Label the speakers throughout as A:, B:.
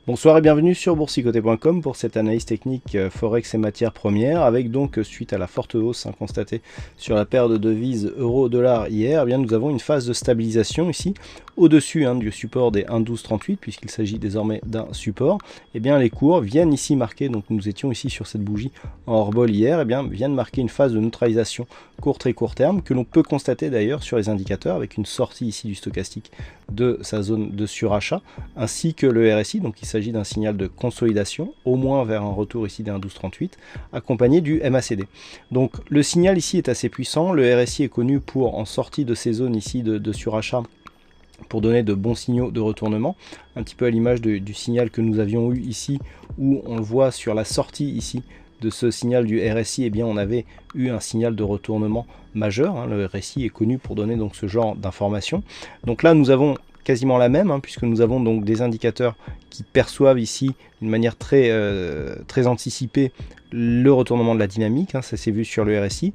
A: Bonsoir et bienvenue sur boursicoté.com pour cette analyse technique Forex et matières premières, avec donc suite à la forte hausse constatée sur la paire de devises euro-dollar hier, eh bien, nous avons une phase de stabilisation ici au-dessus du support des 1,1238 puisqu'il s'agit désormais d'un support. Eh bien, les cours viennent ici marquer, donc nous étions ici sur cette bougie en hors-bol hier, eh bien, viennent marquer une phase de neutralisation très court terme que l'on peut constater d'ailleurs sur les indicateurs avec une sortie ici du stochastique de sa zone de surachat ainsi que le RSI, donc il s'agit d'un signal de consolidation, au moins vers un retour ici des 1,1238, accompagné du MACD. Donc le signal ici est assez puissant, le RSI est connu pour, en sortie de ces zones ici de surachat, pour donner de bons signaux de retournement, un petit peu à l'image du signal que nous avions eu ici, où on le voit sur la sortie ici de ce signal du RSI, eh bien on avait eu un signal de retournement majeur, le RSI est connu pour donner donc ce genre d'informations. Donc là nous avons quasiment la même, puisque nous avons donc des indicateurs qui perçoivent ici d'une manière très anticipée le retournement de la dynamique, ça s'est vu sur le RSI,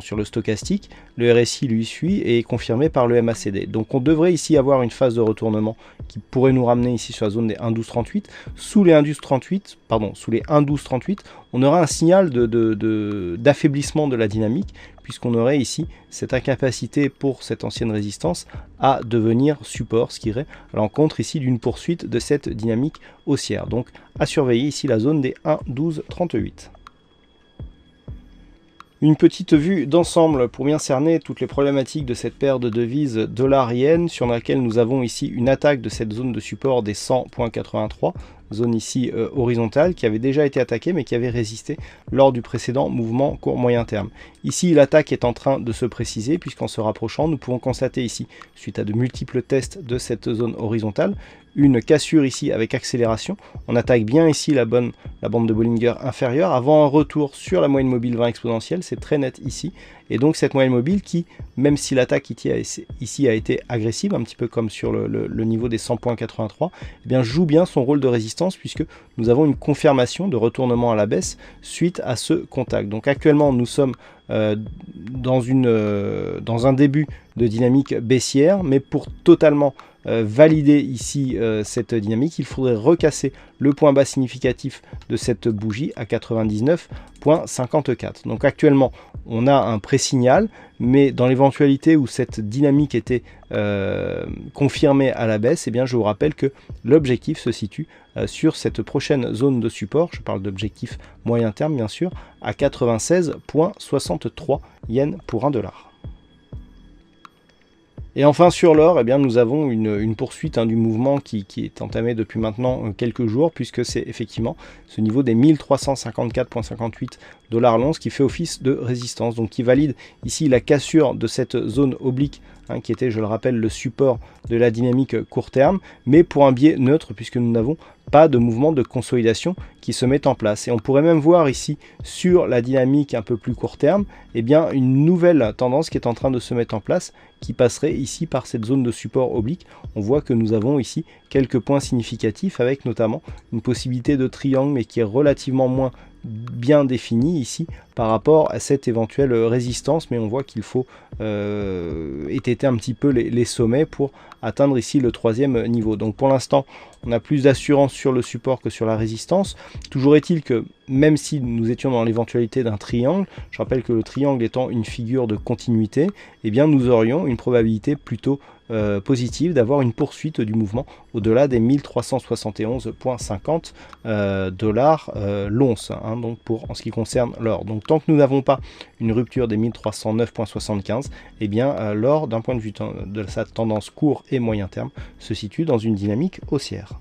A: sur le stochastique, le RSI lui suit et est confirmé par le MACD. Donc on devrait ici avoir une phase de retournement qui pourrait nous ramener ici sur la zone des 1,1238. Sous les 1,1238, on aura un signal d'affaiblissement de la dynamique, puisqu'on aurait ici cette incapacité pour cette ancienne résistance à devenir support, ce qui irait à l'encontre ici d'une poursuite de cette dynamique haussière. Donc à surveiller ici la zone des 1,1238. Une petite vue d'ensemble pour bien cerner toutes les problématiques de cette paire de devises dollar-yen, sur laquelle nous avons ici une attaque de cette zone de support des 100.83, zone ici horizontale qui avait déjà été attaquée mais qui avait résisté lors du précédent mouvement court moyen terme. Ici l'attaque est en train de se préciser, puisqu'en se rapprochant nous pouvons constater ici, suite à de multiples tests de cette zone horizontale, une cassure ici avec accélération. On attaque bien ici la bande de Bollinger inférieure avant un retour sur la moyenne mobile 20 exponentielle, c'est très net ici. Et donc cette moyenne mobile qui, même si l'attaque ici a été agressive, un petit peu comme sur le niveau des 100.83, eh bien joue bien son rôle de résistance, puisque nous avons une confirmation de retournement à la baisse suite à ce contact. Donc actuellement nous sommes dans un début de dynamique baissière, mais pour totalement valider ici cette dynamique, il faudrait recasser le point bas significatif de cette bougie à 99.54. Donc actuellement on a un pré-signal, mais dans l'éventualité où cette dynamique était confirmée à la baisse, eh bien je vous rappelle que l'objectif se situe sur cette prochaine zone de support, je parle d'objectif moyen terme bien sûr, à 96.63 yens pour 1 dollar. Et enfin sur l'or, eh bien, nous avons une poursuite du mouvement qui est entamé depuis maintenant quelques jours, puisque c'est effectivement ce niveau des 1354,58 $ l'once qui fait office de résistance, donc qui valide ici la cassure de cette zone oblique qui était, je le rappelle, le support de la dynamique court terme, mais pour un biais neutre, puisque nous n'avons pas de mouvement de consolidation qui se met en place. Et on pourrait même voir ici sur la dynamique un peu plus court terme, eh bien, une nouvelle tendance qui est en train de se mettre en place, qui passerait ici par cette zone de support oblique. On voit que nous avons ici quelques points significatifs, avec notamment une possibilité de triangle, mais qui est relativement moins bien défini ici par rapport à cette éventuelle résistance, mais on voit qu'il faut étêter un petit peu les sommets pour atteindre ici le troisième niveau. Donc pour l'instant on a plus d'assurance sur le support que sur la résistance. Toujours est-il que même si nous étions dans l'éventualité d'un triangle, je rappelle que le triangle étant une figure de continuité, eh bien nous aurions une probabilité plutôt positive d'avoir une poursuite du mouvement au-delà des 1371,50 $ l'once, donc en ce qui concerne l'or. Donc tant que nous n'avons pas une rupture des 1309,75, eh bien l'or, d'un point de vue de sa tendance court et moyen terme, se situe dans une dynamique haussière.